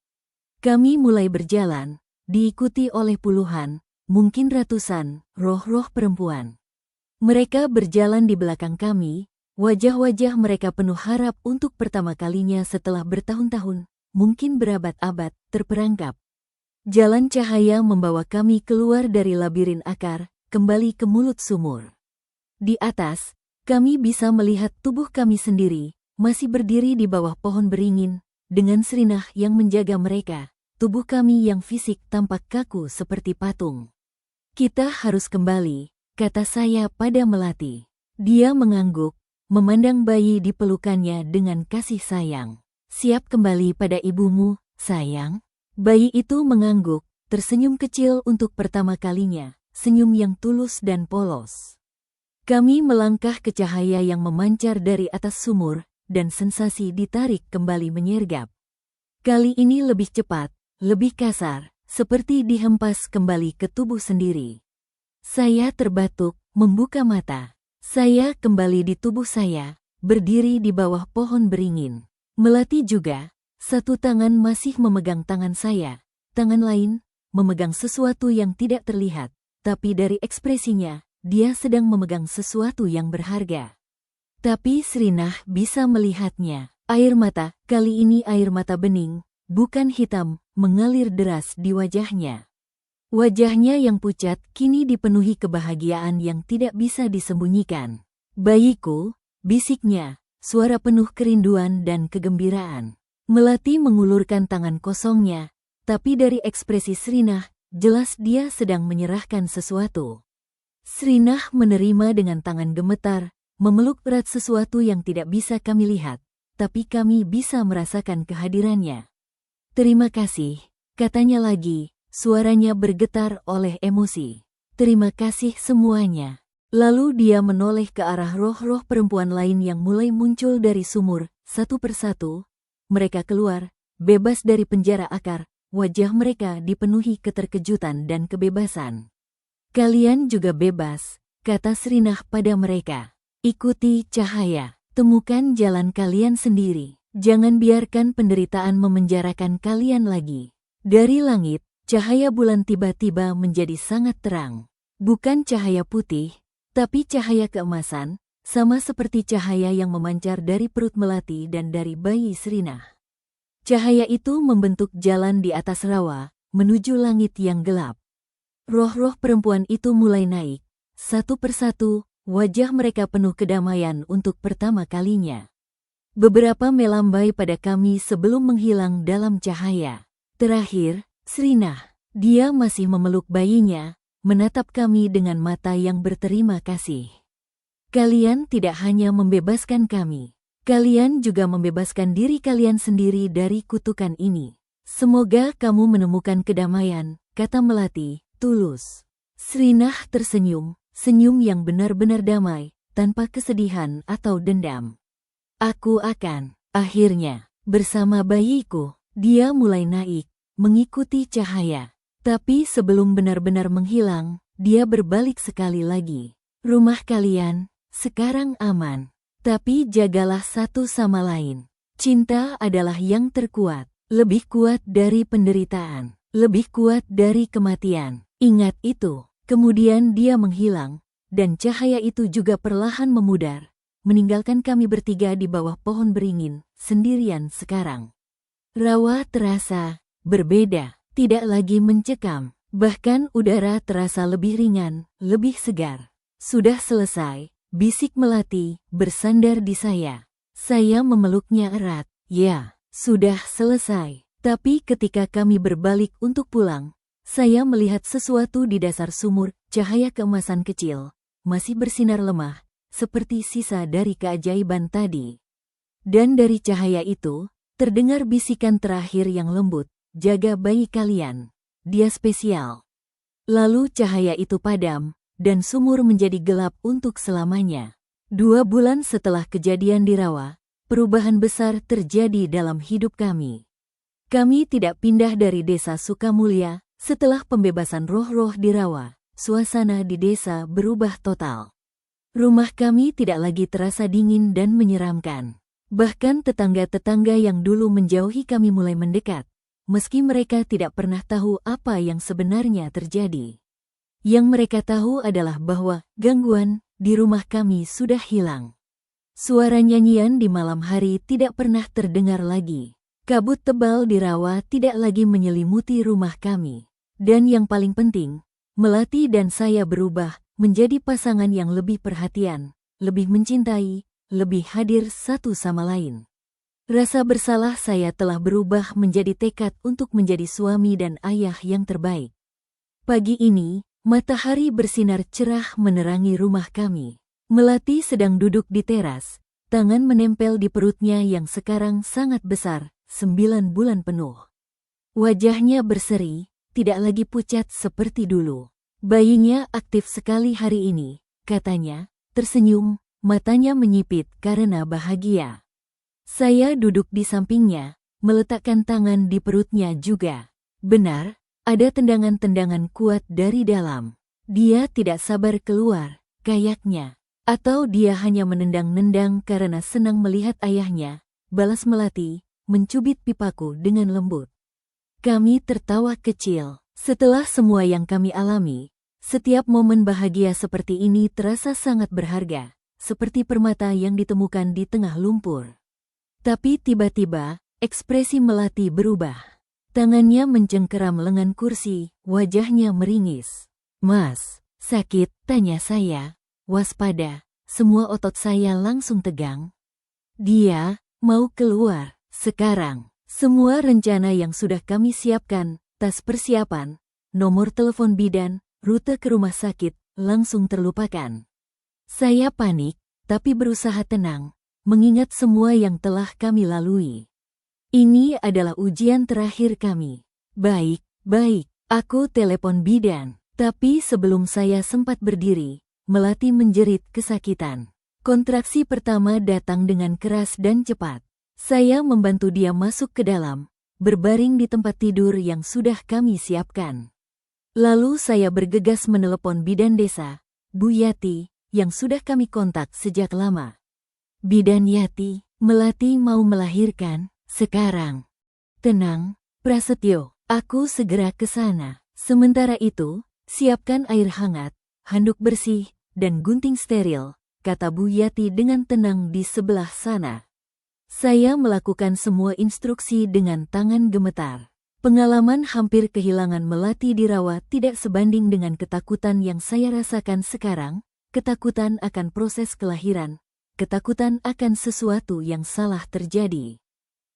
Kami mulai berjalan, diikuti oleh puluhan, mungkin ratusan, roh-roh perempuan. Mereka berjalan di belakang kami, wajah-wajah mereka penuh harap untuk pertama kalinya setelah bertahun-tahun, mungkin berabad-abad, terperangkap. Jalan cahaya membawa kami keluar dari labirin akar, kembali ke mulut sumur. Di atas, kami bisa melihat tubuh kami sendiri, masih berdiri di bawah pohon beringin, dengan serinah yang menjaga mereka. Tubuh kami yang fisik tampak kaku seperti patung. "Kita harus kembali," kata saya pada Melati. Dia mengangguk, memandang bayi di pelukannya dengan kasih sayang. "Siap kembali pada ibumu, sayang?" Bayi itu mengangguk, tersenyum kecil untuk pertama kalinya, senyum yang tulus dan polos. Kami melangkah ke cahaya yang memancar dari atas sumur, dan sensasi ditarik kembali menyergap. Kali ini lebih cepat, lebih kasar, seperti dihempas kembali ke tubuh sendiri. Saya terbatuk, membuka mata. Saya kembali di tubuh saya, berdiri di bawah pohon beringin. Melati juga, satu tangan masih memegang tangan saya, tangan lain memegang sesuatu yang tidak terlihat, tapi dari ekspresinya, dia sedang memegang sesuatu yang berharga. Tapi Srinah bisa melihatnya. Air mata, kali ini air mata bening, bukan hitam, mengalir deras di wajahnya. Wajahnya yang pucat kini dipenuhi kebahagiaan yang tidak bisa disembunyikan. "Bayiku," bisiknya, suara penuh kerinduan dan kegembiraan. Melati mengulurkan tangan kosongnya, tapi dari ekspresi Srinah, jelas dia sedang menyerahkan sesuatu. Srinah menerima dengan tangan gemetar, memeluk erat sesuatu yang tidak bisa kami lihat, tapi kami bisa merasakan kehadirannya. "Terima kasih," katanya lagi, suaranya bergetar oleh emosi. "Terima kasih semuanya." Lalu dia menoleh ke arah roh-roh perempuan lain yang mulai muncul dari sumur, satu persatu. Mereka keluar, bebas dari penjara akar, wajah mereka dipenuhi keterkejutan dan kebebasan. "Kalian juga bebas," kata Srinah pada mereka. "Ikuti cahaya, temukan jalan kalian sendiri. Jangan biarkan penderitaan memenjarakan kalian lagi." Dari langit, cahaya bulan tiba-tiba menjadi sangat terang. Bukan cahaya putih, tapi cahaya keemasan, sama seperti cahaya yang memancar dari perut Melati dan dari bayi Srinah. Cahaya itu membentuk jalan di atas rawa, menuju langit yang gelap. Roh-roh perempuan itu mulai naik. Satu persatu, wajah mereka penuh kedamaian untuk pertama kalinya. Beberapa melambai pada kami sebelum menghilang dalam cahaya. Terakhir, Srinah. Dia masih memeluk bayinya, menatap kami dengan mata yang berterima kasih. "Kalian tidak hanya membebaskan kami, kalian juga membebaskan diri kalian sendiri dari kutukan ini. Semoga kamu menemukan kedamaian," kata Melati, tulus. Srinah tersenyum, senyum yang benar-benar damai, tanpa kesedihan atau dendam. "Aku akan." Akhirnya, bersama bayiku, dia mulai naik, mengikuti cahaya. Tapi sebelum benar-benar menghilang, dia berbalik sekali lagi. "Rumah kalian sekarang aman, tapi jagalah satu sama lain. Cinta adalah yang terkuat, lebih kuat dari penderitaan, lebih kuat dari kematian. Ingat itu." Kemudian dia menghilang, dan cahaya itu juga perlahan memudar, meninggalkan kami bertiga di bawah pohon beringin, sendirian sekarang. Rawa terasa berbeda. Tidak lagi mencekam, bahkan udara terasa lebih ringan, lebih segar. "Sudah selesai," bisik Melati, bersandar di saya. Saya memeluknya erat. "Ya, sudah selesai." Tapi ketika kami berbalik untuk pulang, saya melihat sesuatu di dasar sumur, cahaya keemasan kecil, masih bersinar lemah, seperti sisa dari keajaiban tadi. Dan dari cahaya itu, terdengar bisikan terakhir yang lembut, "Jaga bayi kalian. Dia spesial." Lalu cahaya itu padam, dan sumur menjadi gelap untuk selamanya. 2 bulan setelah kejadian di Rawa, perubahan besar terjadi dalam hidup kami. Kami tidak pindah dari desa Sukamulya. Setelah pembebasan roh-roh di Rawa, suasana di desa berubah total. Rumah kami tidak lagi terasa dingin dan menyeramkan. Bahkan tetangga-tetangga yang dulu menjauhi kami mulai mendekat, meski mereka tidak pernah tahu apa yang sebenarnya terjadi. Yang mereka tahu adalah bahwa gangguan di rumah kami sudah hilang. Suara nyanyian di malam hari tidak pernah terdengar lagi. Kabut tebal di Rawa tidak lagi menyelimuti rumah kami. Dan yang paling penting, Melati dan saya berubah menjadi pasangan yang lebih perhatian, lebih mencintai, lebih hadir satu sama lain. Rasa bersalah saya telah berubah menjadi tekad untuk menjadi suami dan ayah yang terbaik. Pagi ini, matahari bersinar cerah menerangi rumah kami. Melati sedang duduk di teras, tangan menempel di perutnya yang sekarang sangat besar, 9 bulan penuh. Wajahnya berseri, tidak lagi pucat seperti dulu. "Bayinya aktif sekali hari ini," katanya, tersenyum, matanya menyipit karena bahagia. Saya duduk di sampingnya, meletakkan tangan di perutnya juga. Benar, ada tendangan-tendangan kuat dari dalam. Dia tidak sabar keluar, kayaknya. Atau dia hanya menendang-nendang karena senang melihat ayahnya, balas Melati, mencubit pipaku dengan lembut. Kami tertawa kecil. Setelah semua yang kami alami, setiap momen bahagia seperti ini terasa sangat berharga, seperti permata yang ditemukan di tengah lumpur. Tapi tiba-tiba, Ekspresi Melati berubah. Tangannya mencengkeram lengan kursi, wajahnya meringis. "Mas, sakit?" tanya saya. Waspada, semua otot saya langsung tegang. Dia mau keluar sekarang. Semua rencana yang sudah kami siapkan, tas persiapan, nomor telepon bidan, rute ke rumah sakit, langsung terlupakan. Saya panik, tapi berusaha tenang, mengingat semua yang telah kami lalui. Ini adalah ujian terakhir kami. Baik, aku telepon bidan. Tapi sebelum saya sempat berdiri, Melati menjerit kesakitan. Kontraksi pertama datang dengan keras dan cepat. Saya membantu dia masuk ke dalam, berbaring di tempat tidur yang sudah kami siapkan. Lalu saya bergegas menelepon bidan desa, Bu Yati, yang sudah kami kontak sejak lama. "Bidan Yati, Melati mau melahirkan sekarang." "Tenang, Prasetyo, aku segera ke sana. Sementara itu, siapkan air hangat, handuk bersih, dan gunting steril," kata Bu Yati dengan tenang di sebelah sana. Saya melakukan semua instruksi dengan tangan gemetar. Pengalaman hampir kehilangan Melati dirawat tidak sebanding dengan ketakutan yang saya rasakan sekarang, ketakutan akan proses kelahiran, ketakutan akan sesuatu yang salah terjadi.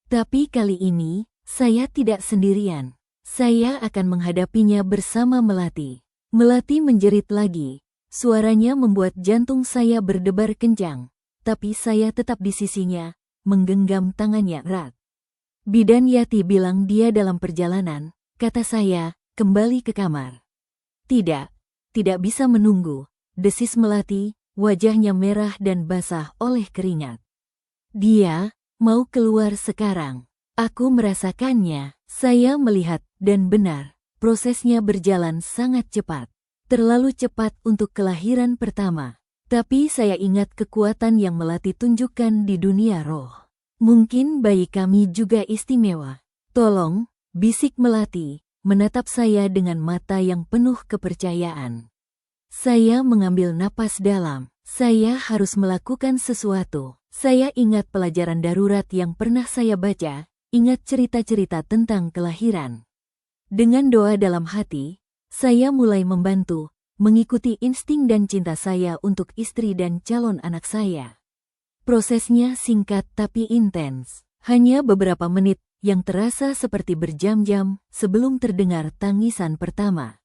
Tapi kali ini, saya tidak sendirian. Saya akan menghadapinya bersama Melati. Melati menjerit lagi. Suaranya membuat jantung saya berdebar kencang. Tapi saya tetap di sisinya, menggenggam tangannya erat. "Bidan Yati bilang dia dalam perjalanan," kata saya, kembali ke kamar. Tidak bisa menunggu," desis Melati, wajahnya merah dan basah oleh keringat. "Dia mau keluar sekarang. Aku merasakannya." Saya melihat, dan benar, prosesnya berjalan sangat cepat. Terlalu cepat untuk kelahiran pertama. Tapi saya ingat kekuatan yang Melati tunjukkan di dunia roh. "Mungkin bayi kami juga istimewa. Tolong," bisik Melati, menatap saya dengan mata yang penuh kepercayaan. Saya mengambil napas dalam. Saya harus melakukan sesuatu. Saya ingat pelajaran darurat yang pernah saya baca, ingat cerita-cerita tentang kelahiran. Dengan doa dalam hati, saya mulai membantu, mengikuti insting dan cinta saya untuk istri dan calon anak saya. Prosesnya singkat tapi intens. Hanya beberapa menit yang terasa seperti berjam-jam sebelum terdengar tangisan pertama.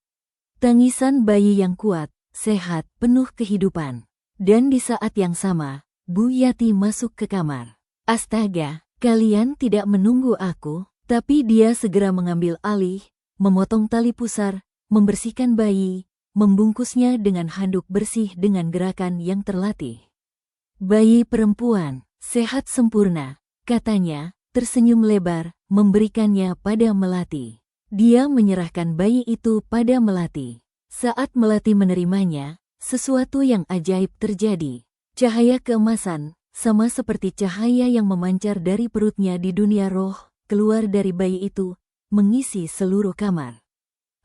Tangisan bayi yang kuat, sehat, penuh kehidupan. Dan di saat yang sama, Bu Yati masuk ke kamar. "Astaga, kalian tidak menunggu aku." Tapi dia segera mengambil alih, memotong tali pusar, membersihkan bayi, membungkusnya dengan handuk bersih dengan gerakan yang terlatih. "Bayi perempuan, sehat sempurna," katanya, tersenyum lebar, memberikannya pada Melati. Dia menyerahkan bayi itu pada Melati. Saat Melati menerimanya, sesuatu yang ajaib terjadi. Cahaya keemasan, sama seperti cahaya yang memancar dari perutnya di dunia roh, keluar dari bayi itu, mengisi seluruh kamar.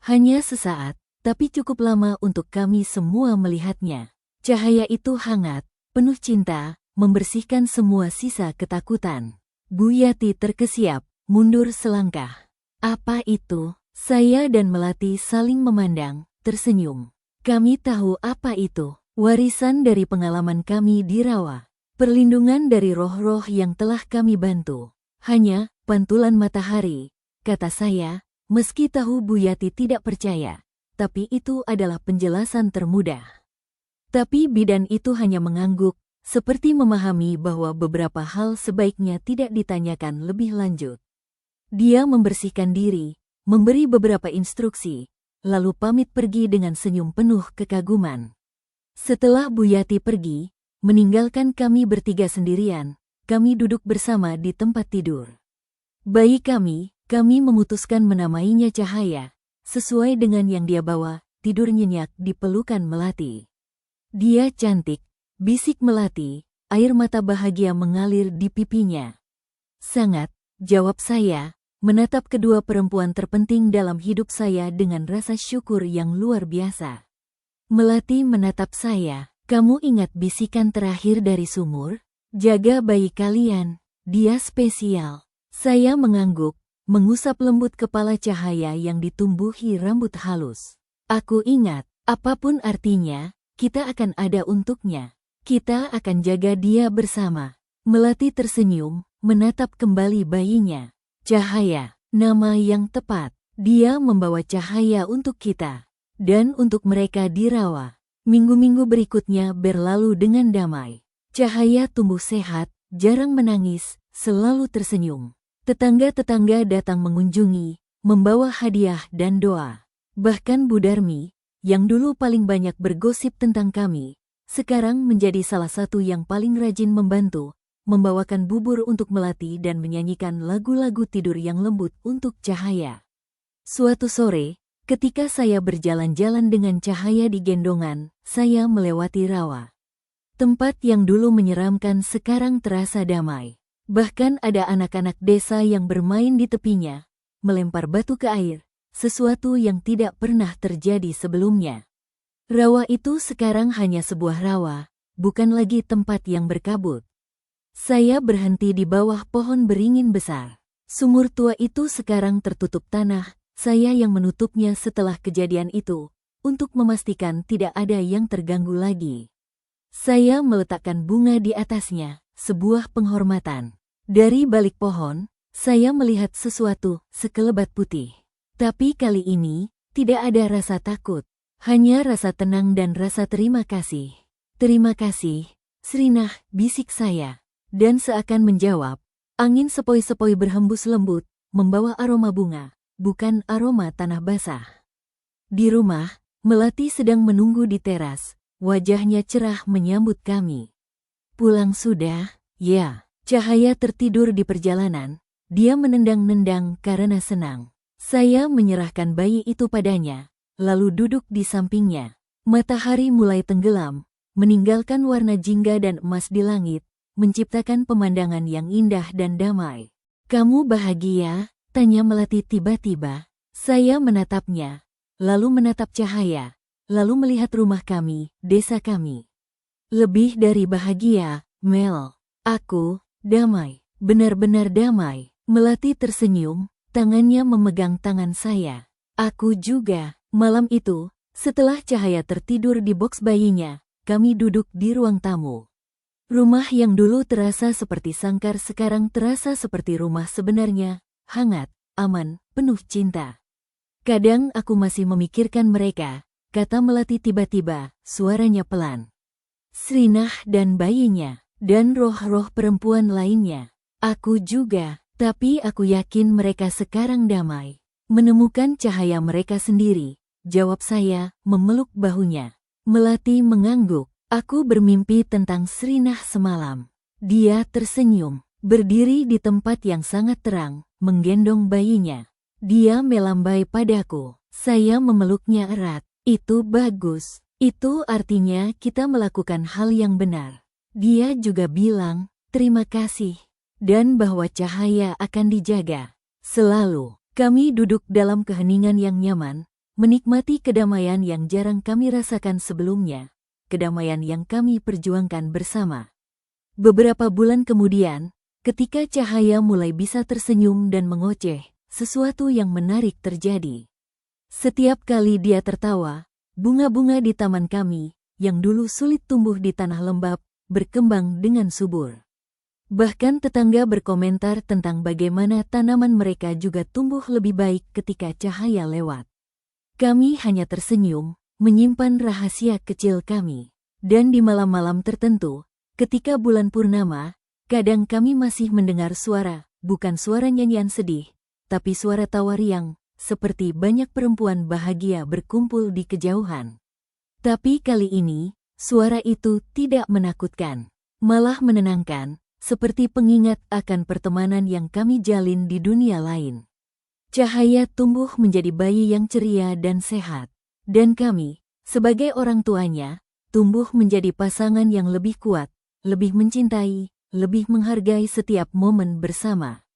Hanya sesaat, tapi cukup lama untuk kami semua melihatnya. Cahaya itu hangat, penuh cinta, membersihkan semua sisa ketakutan. Bu Yati terkesiap, mundur selangkah. "Apa itu?" Saya dan Melati saling memandang, tersenyum. Kami tahu apa itu. Warisan dari pengalaman kami di rawa. Perlindungan dari roh-roh yang telah kami bantu. "Hanya pantulan matahari," kata saya, meski tahu Bu Yati tidak percaya. Tapi itu adalah penjelasan termudah. Tapi bidan itu hanya mengangguk, seperti memahami bahwa beberapa hal sebaiknya tidak ditanyakan lebih lanjut. Dia membersihkan diri, memberi beberapa instruksi, lalu pamit pergi dengan senyum penuh kekaguman. Setelah Bu Yati pergi, meninggalkan kami bertiga sendirian, kami duduk bersama di tempat tidur. Bayi kami memutuskan menamainya Cahaya, sesuai dengan yang dia bawa, tidur nyenyak di pelukan Melati. "Dia cantik," bisik Melati, air mata bahagia mengalir di pipinya. "Sangat," jawab saya, menatap kedua perempuan terpenting dalam hidup saya dengan rasa syukur yang luar biasa. Melati menatap saya. "Kamu ingat bisikan terakhir dari sumur? Jaga bayi kalian, dia spesial." Saya mengangguk, mengusap lembut kepala Cahaya yang ditumbuhi rambut halus. Aku ingat, apapun artinya, kita akan ada untuknya. Kita akan jaga dia bersama. Melati tersenyum, menatap kembali bayinya. Cahaya, nama yang tepat. Dia membawa cahaya untuk kita. Dan untuk mereka di rawa. Minggu-minggu berikutnya berlalu dengan damai. Cahaya tumbuh sehat, jarang menangis, selalu tersenyum. Tetangga-tetangga datang mengunjungi, membawa hadiah dan doa. Bahkan Bu Darmi, yang dulu paling banyak bergosip tentang kami, sekarang menjadi salah satu yang paling rajin membantu, membawakan bubur untuk Melati dan menyanyikan lagu-lagu tidur yang lembut untuk Cahaya. Suatu sore, ketika saya berjalan-jalan dengan Cahaya di gendongan, saya melewati rawa. Tempat yang dulu menyeramkan sekarang terasa damai. Bahkan ada anak-anak desa yang bermain di tepinya, melempar batu ke air, sesuatu yang tidak pernah terjadi sebelumnya. Rawa itu sekarang hanya sebuah rawa, bukan lagi tempat yang berkabut. Saya berhenti di bawah pohon beringin besar. Sumur tua itu sekarang tertutup tanah, saya yang menutupnya setelah kejadian itu, untuk memastikan tidak ada yang terganggu lagi. Saya meletakkan bunga di atasnya, sebuah penghormatan. Dari balik pohon, saya melihat sesuatu, sekelebat putih. Tapi kali ini, tidak ada rasa takut. Hanya rasa tenang dan rasa terima kasih. Terima kasih, Srinah, bisik saya. Dan seakan menjawab, angin sepoi-sepoi berhembus lembut, membawa aroma bunga, bukan aroma tanah basah. Di rumah, Melati sedang menunggu di teras. Wajahnya cerah menyambut kami. Pulang sudah, ya. Cahaya tertidur di perjalanan. Dia menendang-nendang karena senang. Saya menyerahkan bayi itu padanya, lalu duduk di sampingnya. Matahari mulai tenggelam, meninggalkan warna jingga dan emas di langit, menciptakan pemandangan yang indah dan damai. Kamu bahagia? Tanya Melati tiba-tiba. Saya menatapnya, lalu menatap Cahaya. Lalu melihat rumah kami, desa kami. Lebih dari bahagia, Mel. Aku, damai. Benar-benar damai. Melati tersenyum, tangannya memegang tangan saya. Aku juga. Malam itu, setelah Cahaya tertidur di boks bayinya, kami duduk di ruang tamu. Rumah yang dulu terasa seperti sangkar sekarang terasa seperti rumah sebenarnya, hangat, aman, penuh cinta. Kadang aku masih memikirkan mereka, kata Melati tiba-tiba, suaranya pelan. Srinah dan bayinya, dan roh-roh perempuan lainnya. Aku juga, tapi aku yakin mereka sekarang damai. Menemukan cahaya mereka sendiri, jawab saya, memeluk bahunya. Melati mengangguk, aku bermimpi tentang Srinah semalam. Dia tersenyum, berdiri di tempat yang sangat terang, menggendong bayinya. Dia melambai padaku, saya memeluknya erat. Itu bagus. Itu artinya kita melakukan hal yang benar. Dia juga bilang, terima kasih. Dan bahwa Cahaya akan dijaga. Selalu, kami duduk dalam keheningan yang nyaman, menikmati kedamaian yang jarang kami rasakan sebelumnya. Kedamaian yang kami perjuangkan bersama. Beberapa bulan kemudian, ketika Cahaya mulai bisa tersenyum dan mengoceh, sesuatu yang menarik terjadi. Setiap kali dia tertawa, bunga-bunga di taman kami, yang dulu sulit tumbuh di tanah lembab, berkembang dengan subur. Bahkan tetangga berkomentar tentang bagaimana tanaman mereka juga tumbuh lebih baik ketika Cahaya lewat. Kami hanya tersenyum, menyimpan rahasia kecil kami. Dan di malam-malam tertentu, ketika bulan purnama, kadang kami masih mendengar suara, bukan suara nyanyian sedih, tapi suara tawa riang, seperti banyak perempuan bahagia berkumpul di kejauhan. Tapi kali ini, suara itu tidak menakutkan, malah menenangkan, seperti pengingat akan pertemanan yang kami jalin di dunia lain. Cahaya tumbuh menjadi bayi yang ceria dan sehat, dan kami, sebagai orang tuanya, tumbuh menjadi pasangan yang lebih kuat, lebih mencintai, lebih menghargai setiap momen bersama.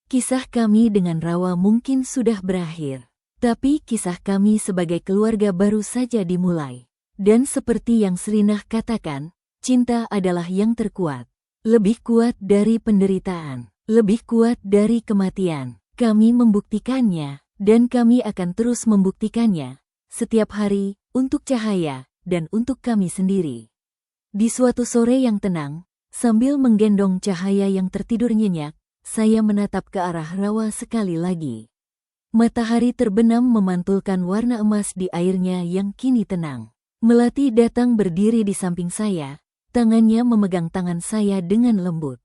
Kisah kami dengan Rawa mungkin sudah berakhir, tapi kisah kami sebagai keluarga baru saja dimulai. Dan seperti yang Srinah katakan, cinta adalah yang terkuat, lebih kuat dari penderitaan. lebih kuat dari kematian. Kami membuktikannya, dan kami akan terus membuktikannya setiap hari untuk cahaya dan untuk kami sendiri. Di suatu sore yang tenang, sambil menggendong cahaya yang tertidur nyenyak, saya menatap ke arah rawa sekali lagi. Matahari terbenam memantulkan warna emas di airnya yang kini tenang. Melati datang berdiri di samping saya, tangannya memegang tangan saya dengan lembut.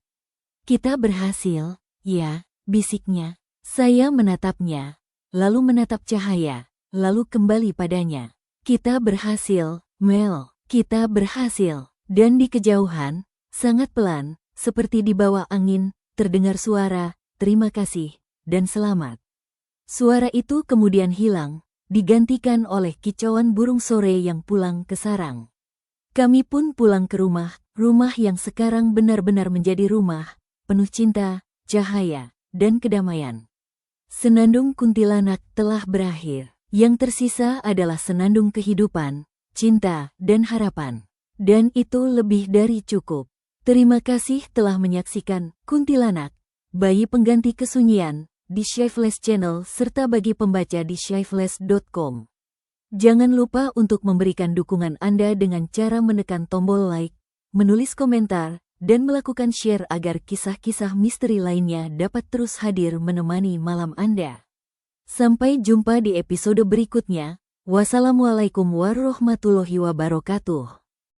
Kita berhasil, ya, bisiknya. Saya menatapnya, lalu menatap cahaya, lalu kembali padanya. Kita berhasil, Mel, kita berhasil. Dan di kejauhan, sangat pelan, seperti di bawah angin, terdengar suara, terima kasih, dan selamat. Suara itu kemudian hilang, digantikan oleh kicauan burung sore yang pulang ke sarang. Kami pun pulang ke rumah yang sekarang benar-benar menjadi rumah, penuh cinta, cahaya, dan kedamaian. Senandung kuntilanak telah berakhir. Yang tersisa adalah senandung kehidupan, cinta, dan harapan. Dan itu lebih dari cukup. Terima kasih telah menyaksikan Kuntilanak, bayi pengganti kesunyian, di Shyflash Channel serta bagi pembaca di shyflash.com. Jangan lupa untuk memberikan dukungan Anda dengan cara menekan tombol like, menulis komentar, dan melakukan share agar kisah-kisah misteri lainnya dapat terus hadir menemani malam Anda. Sampai jumpa di episode berikutnya. Wassalamualaikum warahmatullahi wabarakatuh.